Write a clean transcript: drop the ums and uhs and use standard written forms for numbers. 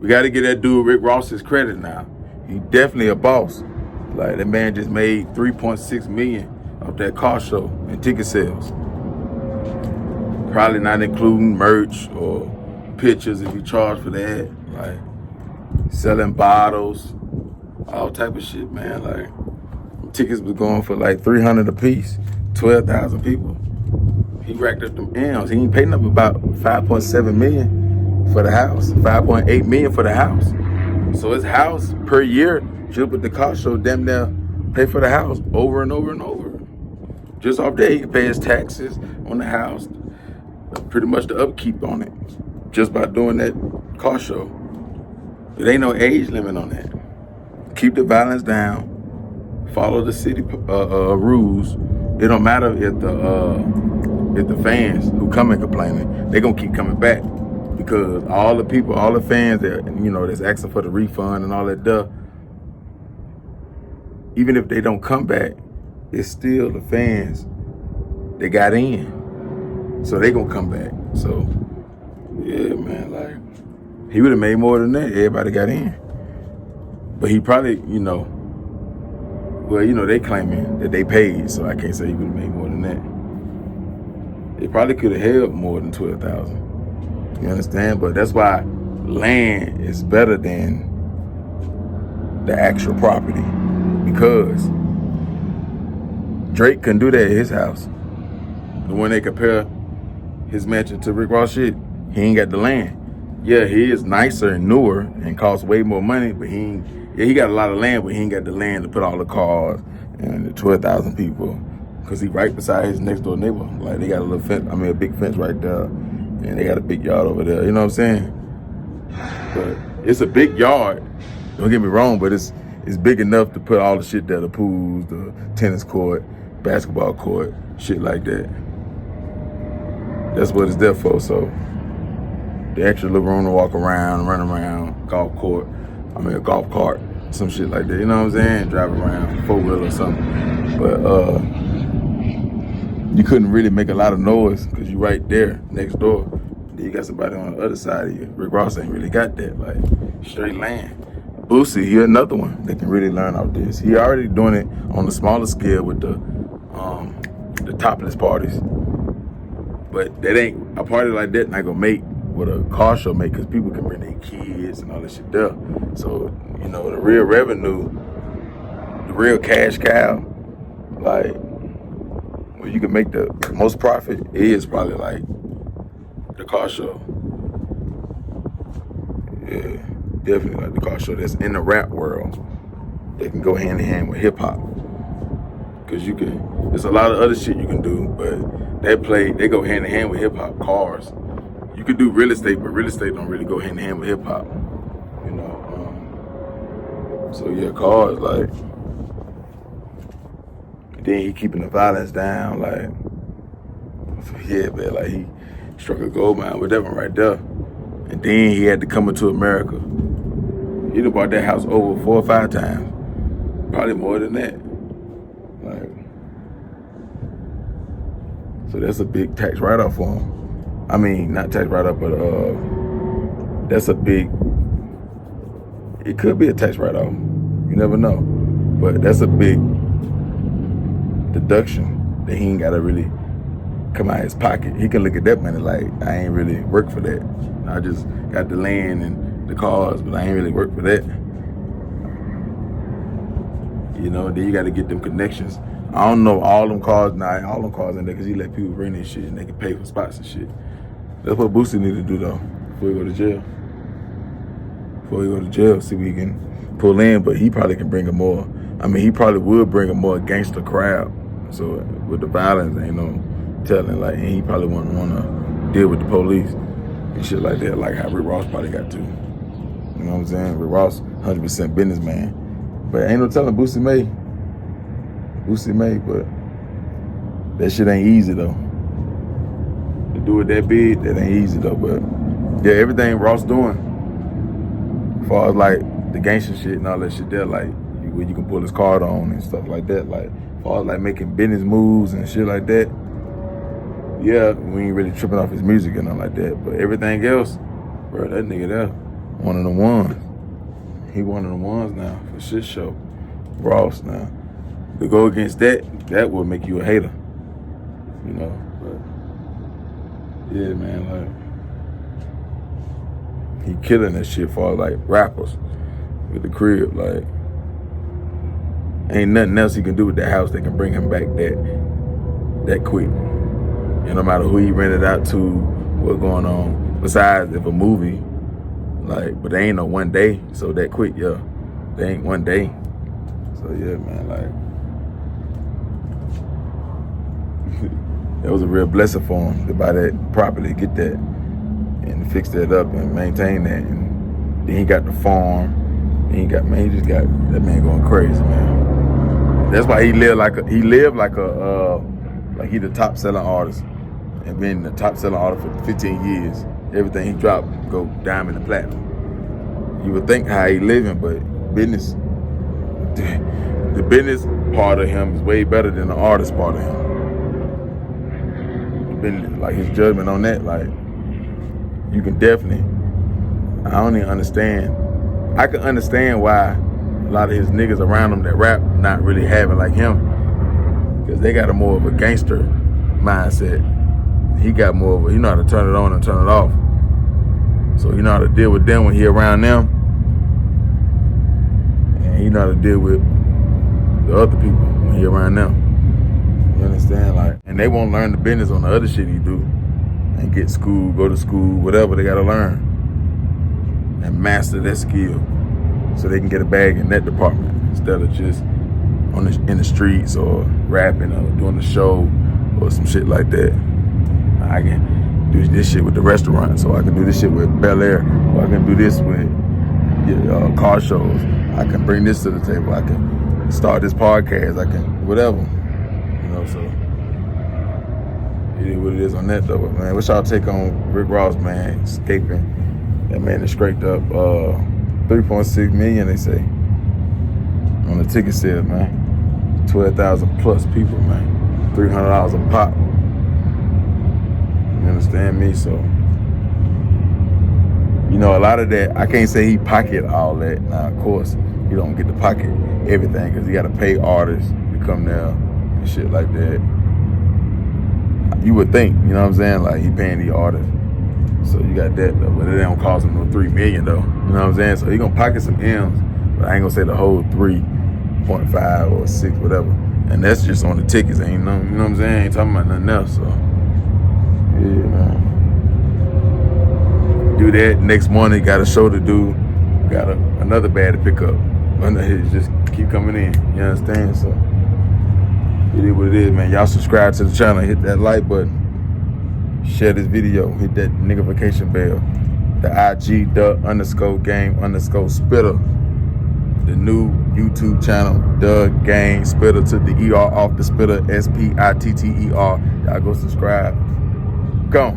we got to get that dude Rick Ross his credit now. He definitely a boss. Like, that man just made $3.6 million off that car show and ticket sales. Probably not including merch or pictures if you charge for that. Like, selling bottles, all type of shit, man. Like, tickets was going for like $300 a piece, 12,000 people. He racked up them M's. He ain't paid nothing about $5.7 million for the house, $5.8 million for the house. So his house per year, just with the car show, damn near pay for the house over and over and over. Just off that, he can pay his taxes on the house, pretty much the upkeep on it, just by doing that car show. There ain't no age limit on that. Keep the violence down. Follow the city rules. It don't matter if the fans who come and complaining, they gonna keep coming back, because all the people, all the fans that that's asking for the refund and all that stuff, even if they don't come back, it's still the fans that got in, so they gonna come back. So yeah, man, like, he would have made more than that. Everybody got in, but he probably, they claiming that they paid, so I can't say he would have made more than that. They probably could have held more than 12,000. You understand? But that's why land is better than the actual property, because Drake couldn't do that at his house. But when they compare his mansion to Rick Ross shit, he ain't got the land. Yeah, he is nicer and newer and costs way more money, but he got a lot of land, but he ain't got the land to put all the cars and the 12,000 people, because he right beside his next door neighbor. Like, they got a little fence, a big fence right there, and they got a big yard over there. You know what I'm saying? But it's a big yard. Don't get me wrong, but it's big enough to put all the shit there, the pools, the tennis court, basketball court, shit like that. That's what it's there for. So the extra little room to walk around, run around, a golf cart, some shit like that. You know what I'm saying? Drive around, 4-wheeler or something. But you couldn't really make a lot of noise because you right there next door. Then you got somebody on the other side of you. Rick Ross ain't really got that, like, straight land. Boosie, he another one that can really learn off this. He already doing it on the smaller scale with the topless parties. But that ain't, a party like that not gonna make what a car show make, because people can bring their kids and all that shit there. So, the real revenue, the real cash cow, like, where you can make the most profit is probably like the car show. Yeah, definitely like the car show that's in the rap world. They can go hand in hand with hip hop. Because there's a lot of other shit you can do, but they go hand in hand with hip hop. Cars. You could do real estate, but real estate don't really go hand in hand with hip hop. So yeah, cars, like, then he keeping the violence down, like, yeah, man, like, he struck a gold mine with that one right there. And then he had to come into America. He done bought that house over 4 or 5 times. Probably more than that. Like, so that's a big tax write-off for him. I mean, not tax write-off, but that's a big, it could be a tax write-off. You never know. But that's a big deduction that he ain't gotta really come out of his pocket. He can look at that money like, I ain't really work for that. I just got the land and the cars, but I ain't really work for that. Then you gotta get them connections. I don't know all them cars in there, because he let people bring their shit and they can pay for spots and shit. That's what Boosie need to do though, before he go to jail. See if he can pull in, but he probably can bring he probably would bring a more gangster crowd. So with the violence, ain't no telling, like, and he probably wouldn't want to deal with the police and shit like that, like how Rick Ross probably got to. You know what I'm saying? Rick Ross, 100% businessman. But ain't no telling Boosie may, but that shit ain't easy though. To do it that big, that ain't easy though. But yeah, everything Ross doing, as far as like the gangster shit and all that shit there, like where you can pull his card on and stuff like that, like as far as like making business moves and shit like that, yeah, we ain't really tripping off his music and nothing like that. But everything else, bro, that nigga there, One of the ones. He one of the ones now for shit show. Ross now. To go against that would make you a hater. You know, but yeah, man, like he killing that shit for like rappers with the crib. Like ain't nothing else he can do with that house that can bring him back that quick. And no matter who he rented out to, what's going on. Besides if a movie, like, but they ain't no one day, so that quick, yeah. They ain't one day. So yeah, man, like it was a real blessing for him to buy that property, get that, and fix that up and maintain that. And then he got the farm. Then he got, man, he just got that man going crazy, man. That's why he lived like he the top selling artist and been the top selling artist for 15 years. Everything he dropped go diamond and platinum. You would think how he living, but business, the business part of him is way better than the artist part of him. Like his judgment on that, like you can definitely. I don't even understand. I can understand why a lot of his niggas around him that rap not really having like him, because they got a more of a gangster mindset. He got more of a, he know how to turn it on and turn it off. So he know how to deal with them when he around them, and he know how to deal with the other people when he around them. You understand? Like, and they won't learn the business on the other shit he do, and get school, go to school, whatever they gotta learn, and master that skill, so they can get a bag in that department instead of just in the streets or rapping or doing a show or some shit like that. I can do this shit with the restaurant, so I can do this shit with Bel Air, or I can do this with car shows. I can bring this to the table. I can start this podcast. I can whatever, you know. So it is what it is on that though. But man, what's y'all take on Rick Ross, man, escaping? That man has scraped up 3.6 million, they say, on the ticket sales, man. 12,000 plus people, man. $300 a pop. You understand me? So, you know, a lot of that, I can't say he pocket all that. Now, of course, he don't get to pocket everything because he got to pay artists to come there and shit like that. You would think, you know what I'm saying? Like, he paying the artists. So you got that, though. But it don't cost him no $3 million, though. You know what I'm saying? So he going to pocket some M's, but I ain't going to say the whole 3.5 or 6, whatever. And that's just on the tickets. Ain't no, you know what I'm saying? Ain't talking about nothing else, so. Yeah, man. Do that. Next morning, got a show to do. Got another bag to pick up. It just keep coming in. You understand? So it is what it is, man. Y'all subscribe to the channel. Hit that like button. Share this video. Hit that notification bell. The IG _game_spitter. The new YouTube channel, the Game Spitter, to the ER off the Spitter, SPITTER. Y'all go subscribe. Go.